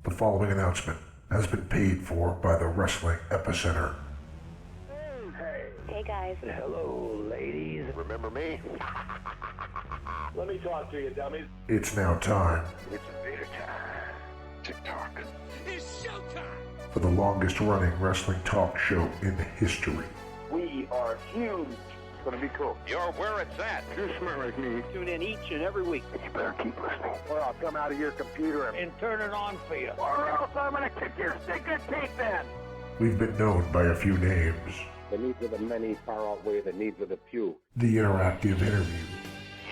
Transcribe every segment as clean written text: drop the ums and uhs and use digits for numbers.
The following announcement has been paid for by the Wrestling Epicenter. Hey guys. Hello, ladies. Remember me? Let me talk to you, dummies. It's now time It's Vader time. TikTok. It's showtime! for the longest running wrestling talk show in history. We are huge. It's gonna be cool. You're where it's at. You're smart like me. Tune in each and every week. You better keep listening, or I'll come out of your computer And turn it on for you. or else I'm gonna kick your stinking teeth in. We've been known by a few names. The needs of the many far outweigh the needs of the few. The Interactive Interview,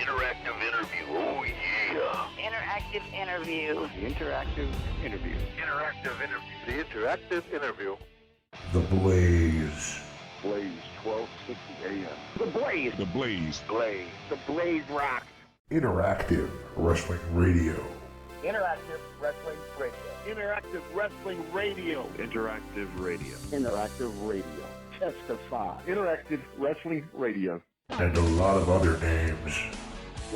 Interactive interview. Oh yeah. Interactive interview. The interactive interview. Interactive interview. The interactive interview. The Blaze, Blaze 1260 AM. The Blaze. The Blaze. Blaze. The Blaze rock. Interactive Wrestling Radio, Interactive Wrestling Radio. Interactive Wrestling Radio. Interactive radio. Interactive Radio. Testify. Interactive Wrestling Radio. and a lot of other names.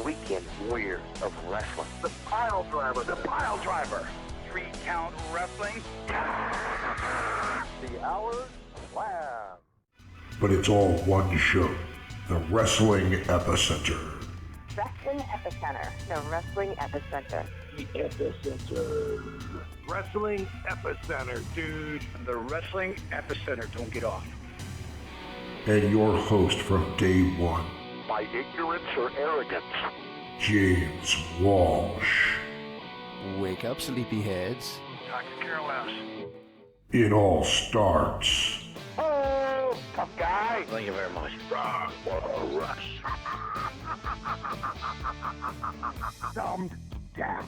Weekend Warriors of Wrestling. The Pile Driver. The Pile Driver. 3-count wrestling. The Hour Slam. But it's all one show, the Wrestling Epicenter. Wrestling Epicenter. The Wrestling Epicenter. The Epicenter. Wrestling Epicenter, dude. The Wrestling Epicenter. Don't get off. And your host from day one, By ignorance or arrogance. James Walsh. Wake up, sleepyheads. I could care less. It all starts Oh, tough guy. Thank you very much. Rush. Dumbed down.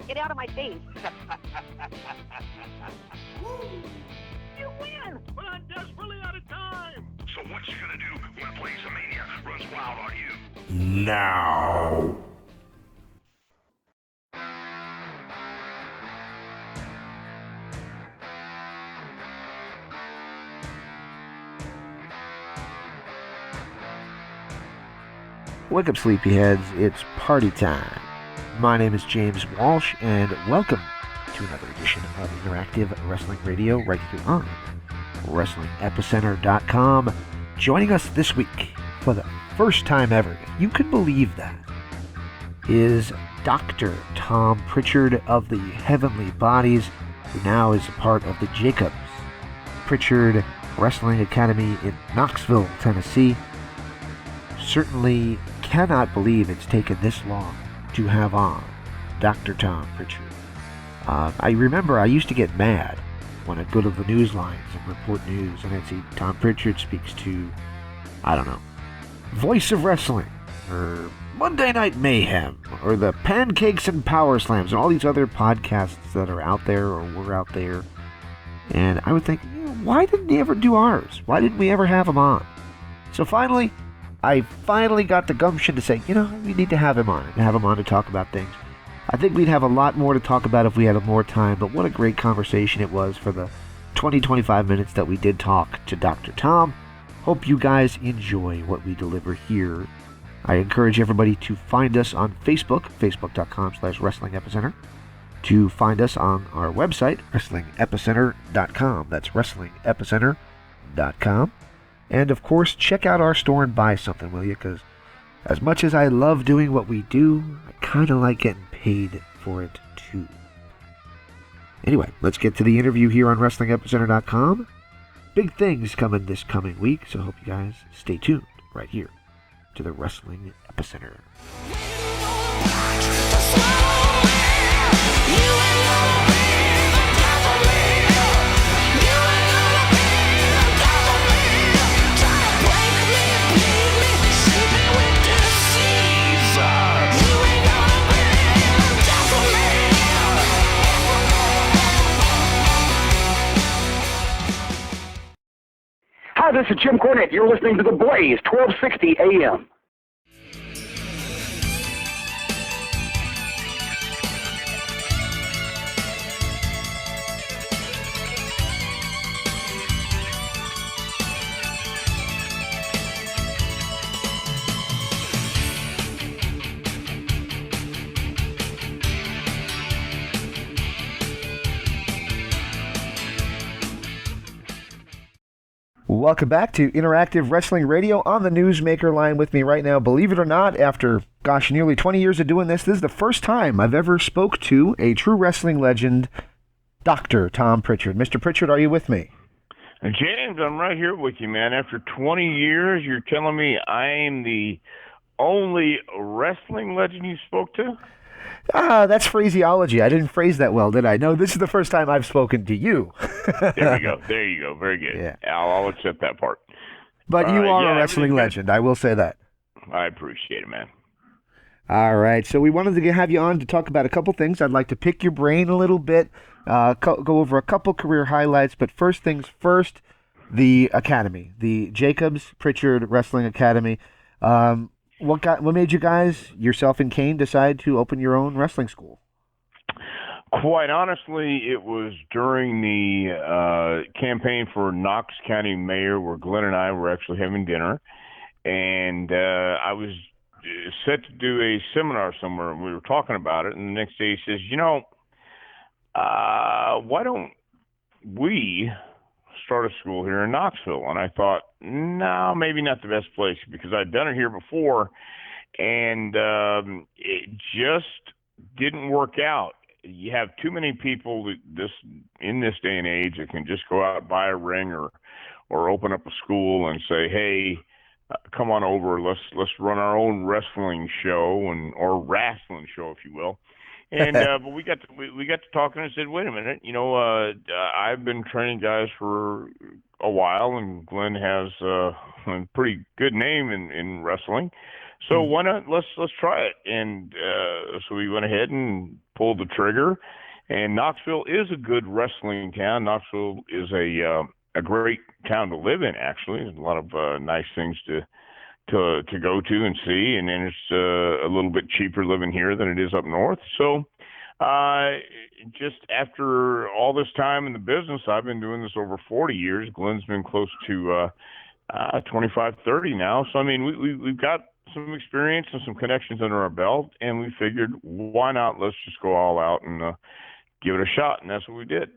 Get out of my face. You win! But I'm desperately out of time! So what you gonna do when Blaze Mania runs wild on you? now. Wake up, sleepyheads. It's party time. My name is James Walsh, and welcome to another edition of Interactive Wrestling Radio right here on WrestlingEpicenter.com. Joining us this week for the first time ever, if you can believe that, is Dr. Tom Prichard of the Heavenly Bodies, who now is a part of the Jacobs Prichard Wrestling Academy in Knoxville, Tennessee. Certainly cannot believe it's taken this long to have on Dr. Tom Prichard. I remember I used to get mad when I'd go to the news lines and report news and I'd see Tom Prichard speaks to, I don't know, Voice of Wrestling, or Monday Night Mayhem, or the Pancakes and Power Slams, and all these other podcasts that are out there or were out there. And I would think, why didn't he ever do ours? Why didn't we ever have him on? So I finally got the gumption to say, we need to have him on and have him on to talk about things. I think we'd have a lot more to talk about if we had more time, but what a great conversation it was for the 20-25 minutes that we did talk to Dr. Tom. Hope you guys enjoy what we deliver here. I encourage everybody to find us on Facebook, facebook.com/Wrestling Epicenter, to find us on our website, WrestlingEpicenter.com. That's WrestlingEpicenter.com. And of course, check out our store and buy something, will you? Because as much as I love doing what we do, I kind of like getting paid for it too. Anyway, let's get to the interview here on WrestlingEpicenter.com. Big things coming this coming week, so I hope you guys stay tuned right here to the Wrestling Epicenter. Hi, this is Jim Cornette. You're listening to The Blaze, 1260 AM. Welcome back to Interactive Wrestling Radio on the Newsmaker line. With me right now, believe it or not, after, nearly 20 years of doing this is the first time I've ever spoke to a true wrestling legend, Dr. Tom Prichard. Mr. Prichard, are you with me? James, I'm right here with you, man. After 20 years, you're telling me I'm the only wrestling legend you spoke to? That's phraseology. I didn't phrase that well, did I? No, this is the first time I've spoken to you. There we go. There you go. Very good. Yeah. I'll accept that part. But you are a wrestling legend. I will say that. I appreciate it, man. All right. So we wanted to have you on to talk about a couple things. I'd like to pick your brain a little bit, go over a couple career highlights. But first things first, the Academy, the Jacobs Prichard Wrestling Academy. What made you guys, yourself and Kane, decide to open your own wrestling school? Quite honestly, it was during the campaign for Knox County Mayor, where Glenn and I were actually having dinner, and I was set to do a seminar somewhere, and we were talking about it, and the next day he says, why don't we start a school here in Knoxville? And I thought, no, maybe not the best place, because I'd done it here before, and it just didn't work out. You have too many people in this day and age that can just go out, buy a ring, or open up a school and say, hey, come on over, let's run our own wrestling show or wrestling show, if you will. And but we got to talking and said, wait a minute, I've been training guys for a while, and Glenn has a pretty good name in wrestling, so why not let's try it. And so we went ahead and pulled the trigger. And Knoxville is a good wrestling town. Knoxville is a great town to live in. Actually, there's a lot of nice things to go to and see, and then it's a little bit cheaper living here than it is up north. So just after all this time in the business, I've been doing this over 40 years. Glenn's been close to 25, 30 now. So, I mean, we've got some experience and some connections under our belt, and we figured, why not? Let's just go all out and give it a shot, and that's what we did.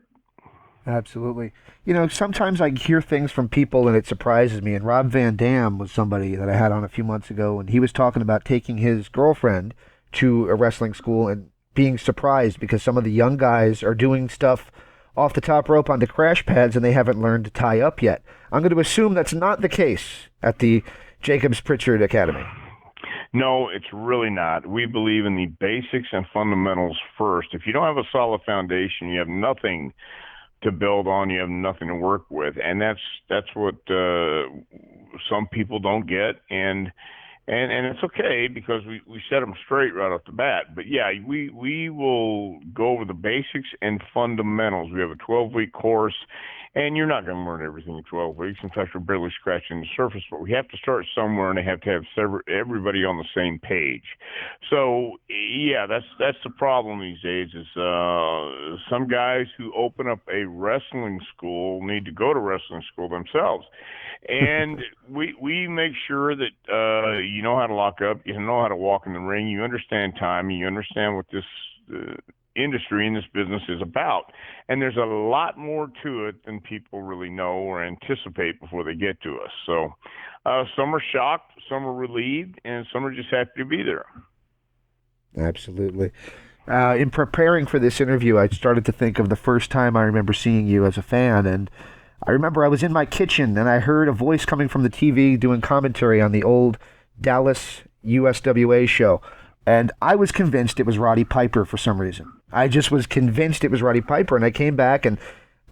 Absolutely. Sometimes I hear things from people and it surprises me. And Rob Van Dam was somebody that I had on a few months ago, and he was talking about taking his girlfriend to a wrestling school and being surprised because some of the young guys are doing stuff off the top rope onto crash pads and they haven't learned to tie up yet. I'm going to assume that's not the case at the Jacobs Prichard Academy. No, it's really not. We believe in the basics and fundamentals first. If you don't have a solid foundation, you have nothing to build on, you have nothing to work with, and that's what some people don't get, and it's okay, because we set them straight right off the bat. But yeah, we will go over the basics and fundamentals. We have a 12-week course, and you're not going to learn everything in 12 weeks. In fact, we're barely scratching the surface, but we have to start somewhere, and they have to have everybody on the same page. So yeah, that's the problem these days, is some guys who open up a wrestling school need to go to wrestling school themselves. And we make sure that you know how to lock up, you know how to walk in the ring, you understand timing, you understand what this industry in this business is about. And there's a lot more to it than people really know or anticipate before they get to us. So some are shocked, some are relieved, and some are just happy to be there. Absolutely. In preparing for this interview, I started to think of the first time I remember seeing you as a fan, and I remember I was in my kitchen and I heard a voice coming from the TV doing commentary on the old Dallas USWA show. And I was convinced it was Roddy Piper for some reason. I just was convinced it was Roddy Piper. And I came back and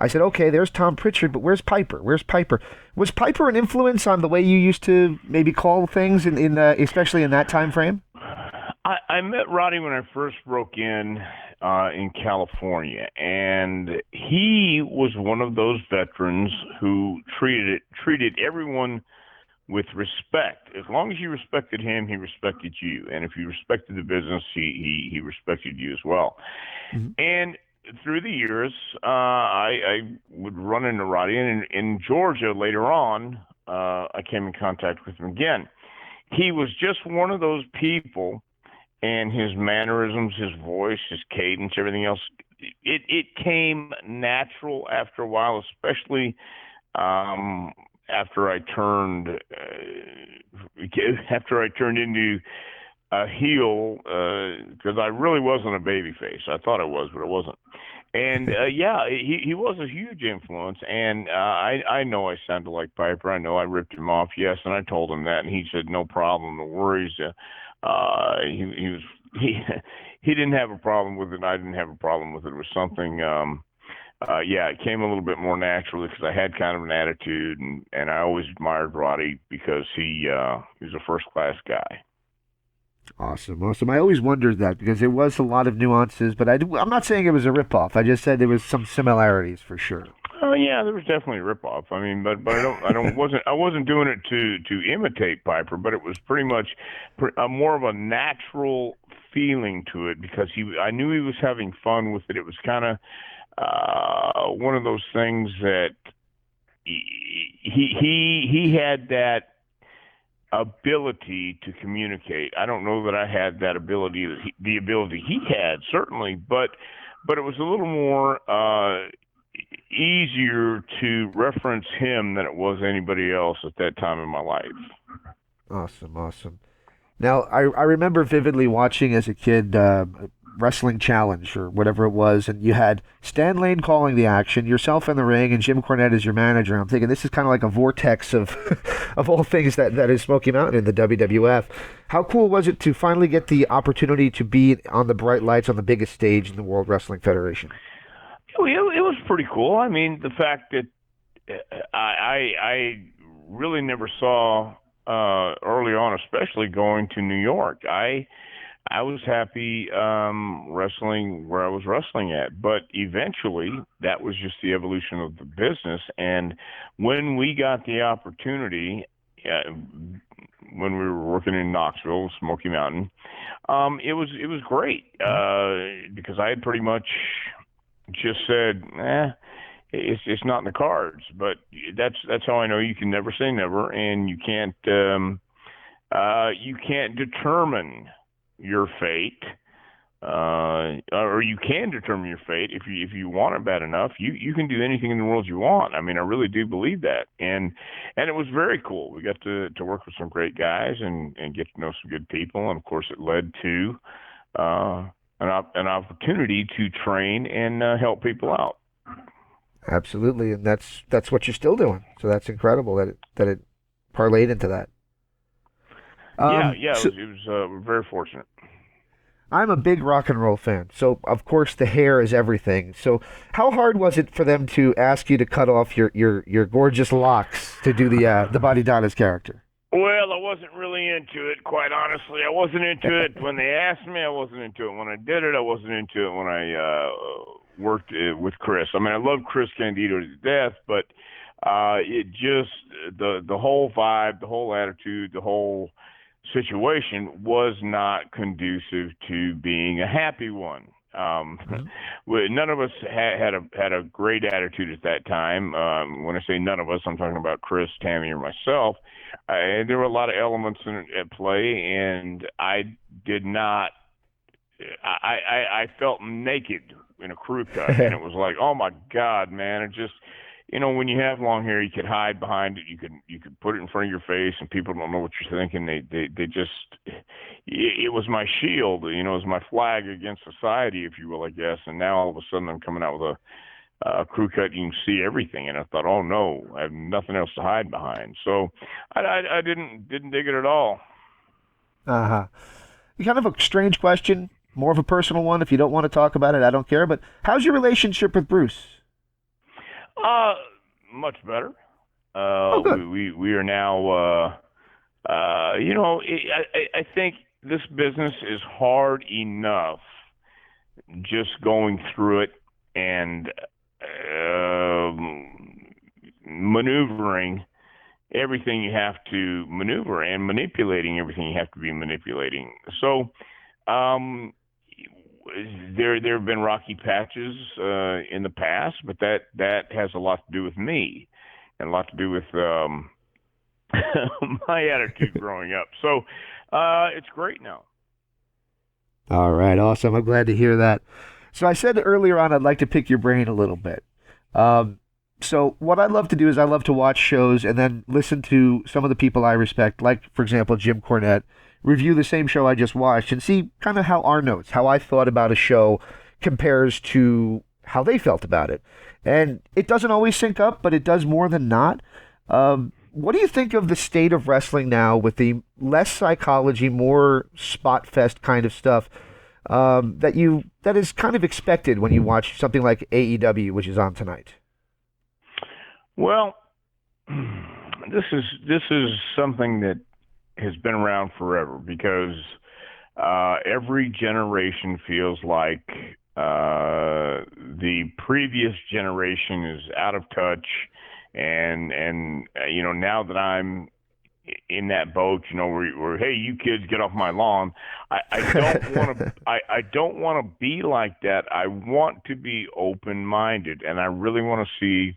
I said, okay, there's Tom Prichard, but where's Piper? Where's Piper? Was Piper an influence on the way you used to maybe call things, in especially in that time frame? I met Roddy when I first broke in California, and he was one of those veterans who treated everyone with respect. As long as you respected him, he respected you, and if you respected the business, he respected you as well. Mm-hmm. And through the years, I would run into Roddy, and in Georgia later on, I came in contact with him again. He was just one of those people. And his mannerisms, his voice, his cadence, everything else, it came natural after a while, especially after I turned into a heel, because I really wasn't a babyface. I thought I was, but I wasn't. And he was a huge influence. And I know I sounded like Piper. I know I ripped him off. Yes, and I told him that, and he said no problem, no worries. He didn't have a problem with it. I didn't have a problem with it. It was something. It came a little bit more naturally because I had kind of an attitude, and I always admired Roddy because he was a first-class guy. Awesome. I always wondered that because there was a lot of nuances, but I'm not saying it was a ripoff. I just said there was some similarities for sure. Oh yeah, there was definitely a ripoff. I mean, but I wasn't doing it to imitate Piper, but it was pretty much more of a natural feeling to it because I knew he was having fun with it. It was kind of one of those things that he had that ability to communicate. I don't know that I had that ability, the ability he had, certainly, but it was a little more easier to reference him than it was anybody else at that time in my life. Awesome. Now, I remember vividly watching as a kid Wrestling Challenge or whatever it was, and you had Stan Lane calling the action, yourself in the ring, and Jim Cornette as your manager. I'm thinking this is kind of like a vortex of of all things that is Smoky Mountain in the WWF. How cool was it to finally get the opportunity to be on the bright lights on the biggest stage in the World Wrestling Federation? It was pretty cool. I mean, the fact that I really never saw early on, especially going to New York. I was happy wrestling where I was wrestling at, but eventually that was just the evolution of the business. And when we got the opportunity, when we were working in Knoxville, Smoky Mountain, it was great because I had pretty much just said, it's not in the cards. But that's how I know you can never say never, and you can't determine your fate, or you can determine your fate if you want it bad enough. You can do anything in the world you want. I mean, I really do believe that, and it was very cool. We got to work with some great guys and get to know some good people, and of course, it led to an opportunity to train and help people out. Absolutely, and that's what you're still doing. So that's incredible that it parlayed into that. It was very fortunate. I'm a big rock and roll fan, so of course the hair is everything. So how hard was it for them to ask you to cut off your gorgeous locks to do the Body Donnas character? Well, I wasn't really into it, quite honestly. I wasn't into it when they asked me. I wasn't into it when I did it. I wasn't into it when I worked with Chris. I mean, I love Chris Candido to death, but it just the whole vibe, the whole attitude, the whole situation was not conducive to being a happy one. None of us had a great attitude at that time. When I say none of us, I'm talking about Chris, Tammy, or myself. And there were a lot of elements at play, and I did not. I felt naked in a crew cut, and it was like, oh my God, man! It just. When you have long hair, you could hide behind it. You could put it in front of your face, and people don't know what you're thinking. They just it was my shield. It was my flag against society, if you will, I guess. And now all of a sudden, I'm coming out with a crew cut. You can see everything, and I thought, oh no, I have nothing else to hide behind. So I didn't dig it at all. Kind of a strange question, more of a personal one. If you don't want to talk about it, I don't care. But how's your relationship with Bruce? Much better. Good. We are now, I think this business is hard enough just going through it and maneuvering everything you have to maneuver and manipulating everything you have to be manipulating. So, there have been rocky patches in the past, but that has a lot to do with me and a lot to do with my attitude growing up. So it's great now. All right, awesome. I'm glad to hear that. So I said earlier on I'd like to pick your brain a little bit. So what I love to do is I love to watch shows and then listen to some of the people I respect, like, for example, Jim Cornette, review the same show I just watched and see kind of how our notes, how I thought about a show compares to how they felt about it. And it doesn't always sync up, but it does more than not. What do you think of the state of wrestling now with the less psychology, more spot fest kind of stuff that is kind of expected when you watch something like AEW, which is on tonight? Well, this is something that has been around forever because every generation feels like the previous generation is out of touch, and now that I'm in that boat, where hey, you kids get off my lawn. I don't want to. I don't want to be like that. I want to be open-minded, and I really want to see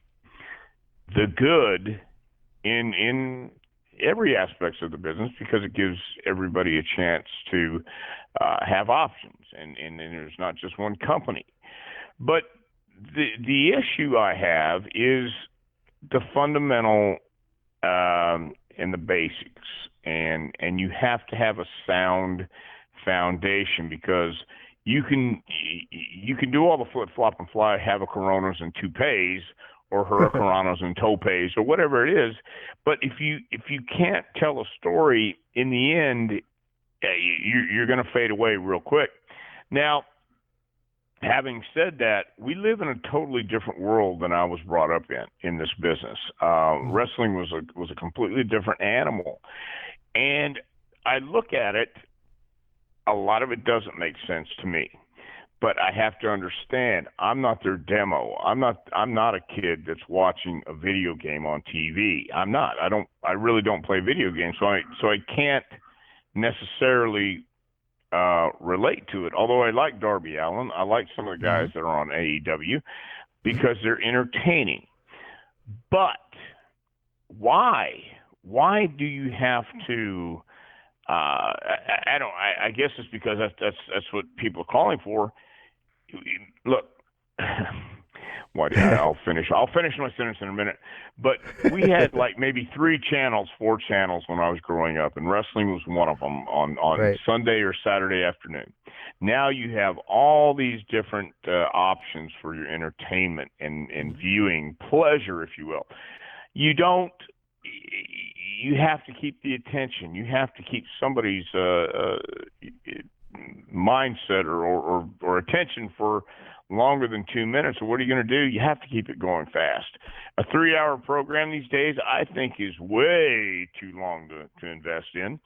the good in every aspect of the business because it gives everybody a chance to have options, and there's not just one company. But the issue I have is the fundamental and the basics, and you have to have a sound foundation because you can do all the flip flop and fly Coronas and toupees or hurricanranos and topes or whatever it is, but if you can't tell a story in the end, you're going to fade away real quick. Now, having said that, we live in a totally different world than I was brought up in this business. Wrestling was a completely different animal, and I look at it. A lot of it doesn't make sense to me, but I have to understand. I'm not their demo. I'm not a kid that's watching a video game on TV. I'm not. I really don't play video games, so I can't necessarily relate to it. Although I like Darby Allin, I like some of the guys that are on AEW because they're entertaining. But why? Why do you have to? I guess it's because that's what people are calling for. Look, I'll finish my sentence in a minute. But we had like maybe 4 channels when I was growing up, and wrestling was one of them on Right. Sunday or Saturday afternoon. Now you have all these different options for your entertainment and viewing pleasure, if you will. You have to keep the attention. You have to keep somebody's mindset or attention for longer than 2 minutes. So what are you going to do? You have to keep it going fast. A 3-hour program these days, I think, is way too long to invest in.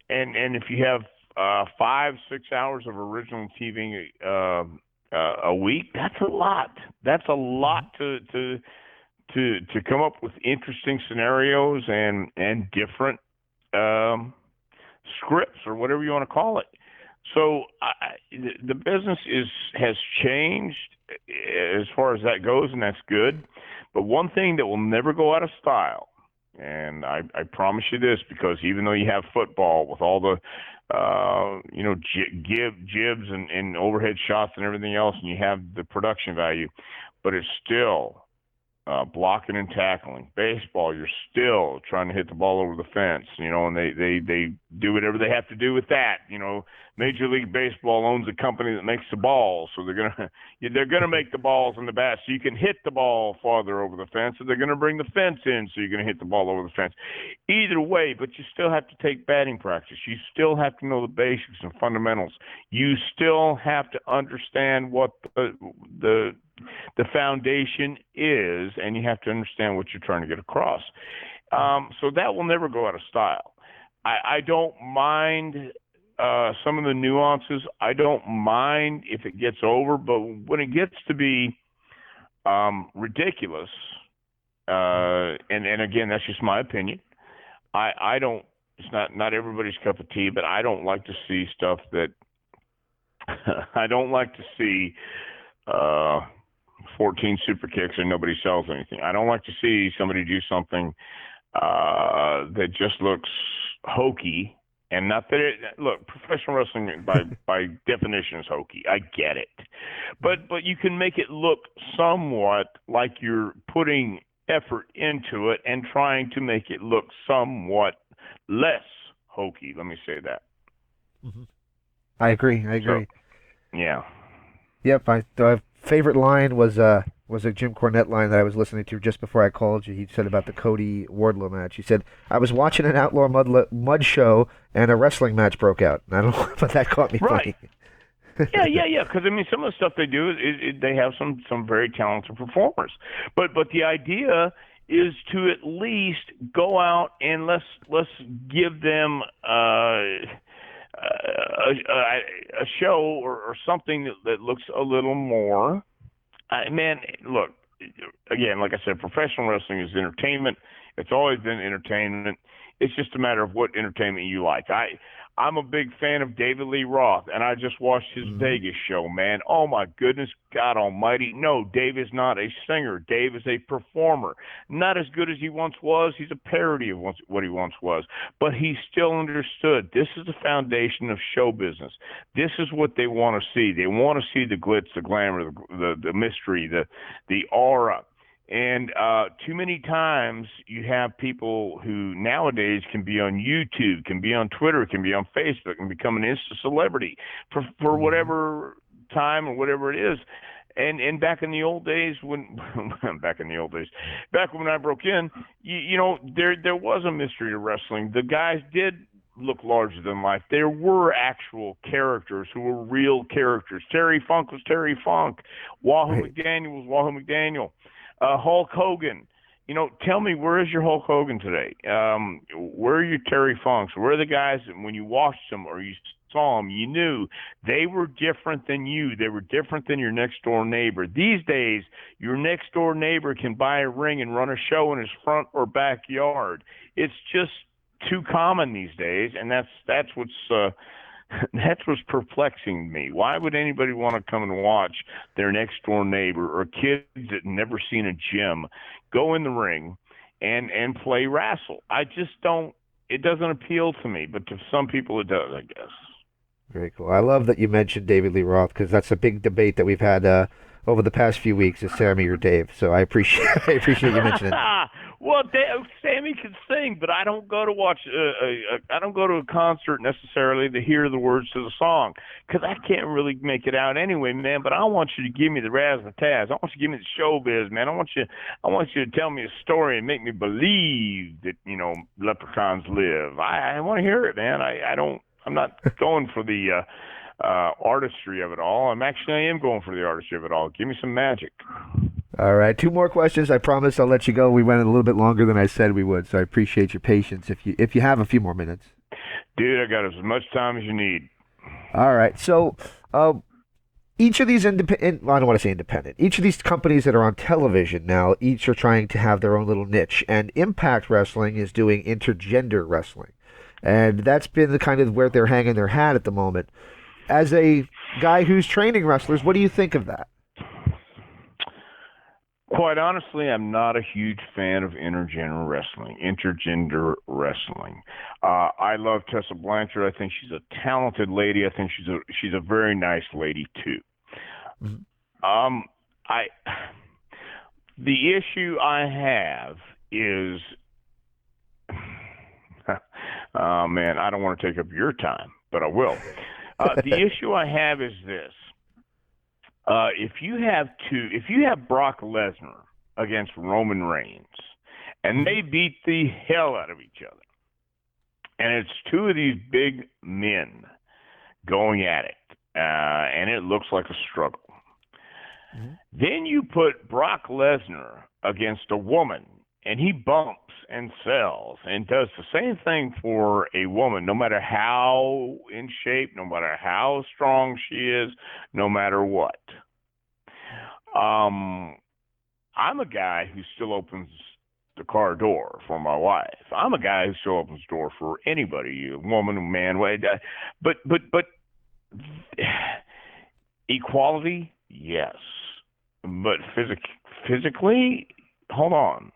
And if you have 5-6 hours of original TV a week, that's a lot. That's a lot to come up with interesting scenarios and different scripts or whatever you want to call it. So the business has changed as far as that goes, and that's good. But one thing that will never go out of style, and I promise you this, because even though you have football with all the jibs and overhead shots and everything else, and you have the production value, but it's still blocking and tackling. Baseball, you're still trying to hit the ball over the fence, and they do whatever they have to do with that. Major League Baseball owns a company that makes the balls, so they're gonna make the balls and the bats so you can hit the ball farther over the fence, and they're gonna bring the fence in so you're gonna hit the ball over the fence. Either way, but you still have to take batting practice. You still have to know the basics and fundamentals. You still have to understand what the foundation is, and you have to understand what you're trying to get across. So that will never go out of style. I don't mind some of the nuances. I don't mind if it gets over, but when it gets to be ridiculous, and again, that's just my opinion. I don't. It's not everybody's cup of tea, but I don't like to see stuff that I don't like to see. 14 super kicks and nobody sells anything. I don't like to see somebody do something that just looks hokey, and not that look, professional wrestling by definition is hokey. I get it, but you can make it look somewhat like you're putting effort into it and trying to make it look somewhat less hokey. Let me say that. Mm-hmm. I agree. So, yeah. Yep. My favorite line was a Jim Cornette line that I was listening to just before I called you. He said about the Cody Wardlow match. He said, "I was watching an outlaw mud show and a wrestling match broke out." And I don't know, but that caught me funny. Yeah. Because I mean, some of the stuff they do, they have some very talented performers. But the idea is to at least go out and let's give them a show or something that looks a little more. Man, look, again, like I said, professional wrestling is entertainment. It's always been entertainment. It's just a matter of what entertainment you like. I'm a big fan of David Lee Roth, and I just watched his Vegas show, man. Oh, my goodness, God almighty. No, Dave is not a singer. Dave is a performer. Not as good as he once was. He's a parody of what he once was. But he still understood. This is the foundation of show business. This is what they want to see. They want to see the glitz, the glamour, the mystery, the aura. And too many times you have people who nowadays can be on YouTube, can be on Twitter, can be on Facebook, and become an instant celebrity for whatever time or whatever it is. And back in the old days, back when I broke in, you know, there was a mystery to wrestling. The guys did look larger than life. There were actual characters who were real characters. Terry Funk was Terry Funk. Wahoo McDaniel was Wahoo McDaniel. Hulk Hogan, you know, tell me, where is your Hulk Hogan today? Where are your Terry Funks? Where are the guys that when you watched them or you saw them, you knew they were different than you. They were different than your next door neighbor. These days, your next door neighbor can buy a ring and run a show in his front or backyard. It's just too common these days, and that's what's that's what's perplexing me. Why would anybody want to come and watch their next door neighbor or kids that never seen a gym go in the ring and play wrestle? I just don't. It doesn't appeal to me, but to some people it does, I guess. Very cool. I love that you mentioned David Lee Roth because that's a big debate that we've had over the past few weeks. Is Sammy or Dave? So I appreciate you mentioning it. Well, Sammy can sing, but I don't go to watch. I don't go to a concert necessarily to hear the words to the song because I can't really make it out anyway, man. But I want you to give me the razzmatazz. I want you to give me the showbiz, man. I want you to tell me a story and make me believe that leprechauns live. I want to hear it, man. I'm not going for the artistry of it all. I am going for the artistry of it all. Give me some magic. All right, 2 more questions. I promise I'll let you go. We went a little bit longer than I said we would, so I appreciate your patience. If you have a few more minutes, dude, I got as much time as you need. All right, so each of these I don't want to say independent. Each of these companies that are on television now, each are trying to have their own little niche. And Impact Wrestling is doing intergender wrestling, and that's been the kind of where they're hanging their hat at the moment. As a guy who's training wrestlers, what do you think of that? Quite honestly, I'm not a huge fan of intergender wrestling. I love Tessa Blanchard. I think she's a talented lady. I think she's a very nice lady too. Mm-hmm. The issue I have is, oh man, I don't want to take up your time, but I will. The issue I have is this. If you have Brock Lesnar against Roman Reigns, and they beat the hell out of each other, and it's 2 of these big men going at it, and it looks like a struggle. Mm-hmm. Then you put Brock Lesnar against a woman, and he bumps and sells and does the same thing for a woman, no matter how in shape, no matter how strong she is, no matter what. I'm a guy who still opens the car door for my wife. I'm a guy who still opens the door for anybody, a woman, a man. But equality, yes. But physically, hold on.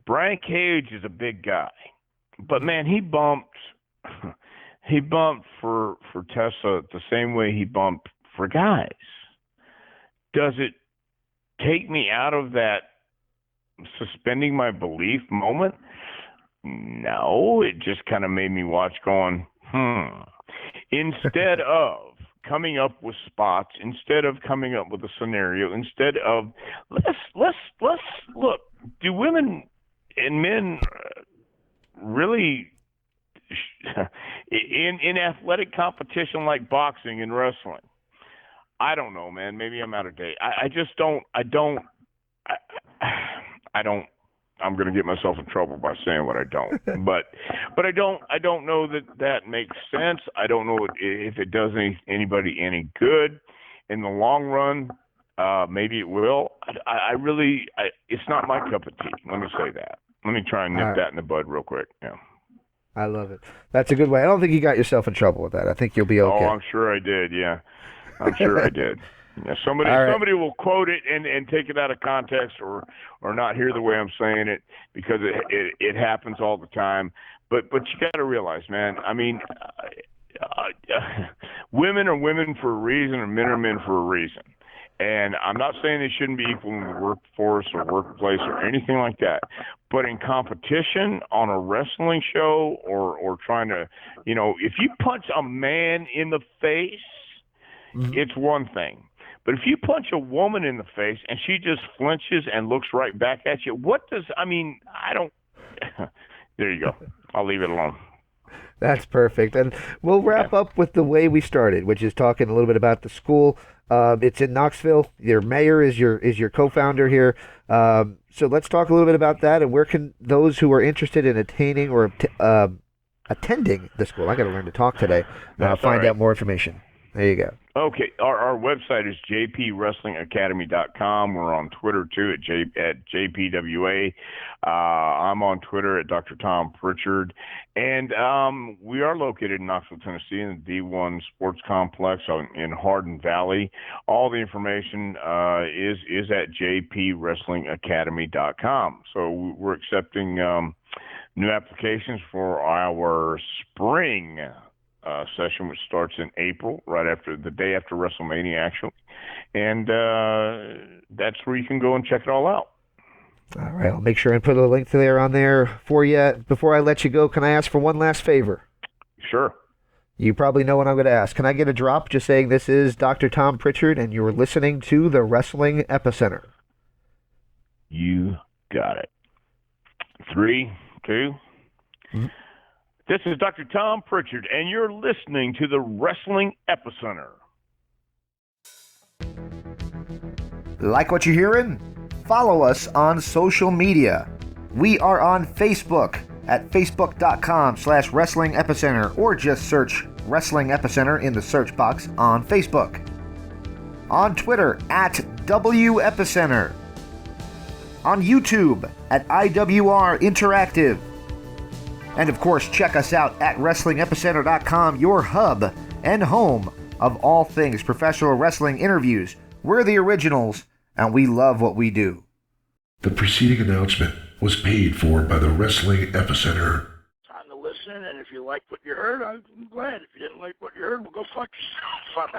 Brian Cage is a big guy, but man, he bumped for Tessa the same way he bumped for guys. Does it take me out of that suspending my belief moment? No, it just kind of made me watch going, Instead of coming up with spots, instead of coming up with a scenario, instead of let's look, do women and men really in athletic competition like boxing and wrestling? I don't know, man. Maybe I'm out of date. I just don't. I'm going to get myself in trouble by saying what I don't. But I don't know that makes sense. I don't know if it does anybody any good in the long run. Maybe it will. I really, it's not my cup of tea. Let me say that. Let me try and nip that in the bud real quick. Yeah. I love it. That's a good way. I don't think you got yourself in trouble with that. I think you'll be okay. Oh, I'm sure I did. Yeah, I'm sure I did. Yeah, somebody will quote it and take it out of context or not hear the way I'm saying it because it happens all the time. But you got to realize, man. I mean, women are women for a reason, and men are men for a reason. And I'm not saying they shouldn't be equal in the workforce or workplace or anything like that. But in competition on a wrestling show or trying to, if you punch a man in the face, it's one thing. But if you punch a woman in the face and she just flinches and looks right back at you, I don't. There you go. I'll leave it alone. That's perfect. And we'll wrap up with the way we started, which is talking a little bit about the school. It's in Knoxville. Your mayor is your co-founder here. So let's talk a little bit about that and where can those who are interested in attaining or attending the school, I got to learn to talk today, find out more information. There you go. Okay, our website is jpwrestlingacademy.com. We're on Twitter too at JPWA. I'm on Twitter at Dr. Tom Prichard, and we are located in Knoxville, Tennessee, in the D1 Sports Complex in Hardin Valley. All the information is at jpwrestlingacademy.com. So we're accepting new applications for our spring session, which starts in April, the day after WrestleMania, actually. And that's where you can go and check it all out. All right, I'll make sure and put a link on there for you. Before I let you go, can I ask for one last favor? Sure. You probably know what I'm going to ask. Can I get a drop just saying this is Dr. Tom Prichard and you're listening to the Wrestling Epicenter? You got it. 3, 2. This is Dr. Tom Prichard, and you're listening to the Wrestling Epicenter. Like what you're hearing? Follow us on social media. We are on Facebook at facebook.com/Wrestling Epicenter, or just search Wrestling Epicenter in the search box on Facebook. On Twitter at WEpicenter. On YouTube at IWR Interactive. And of course, check us out at WrestlingEpicenter.com, your hub and home of all things professional wrestling interviews. We're the originals, and we love what we do. The preceding announcement was paid for by the Wrestling Epicenter. Time to listen, and if you liked what you heard, I'm glad. If you didn't like what you heard, well, go fuck yourself.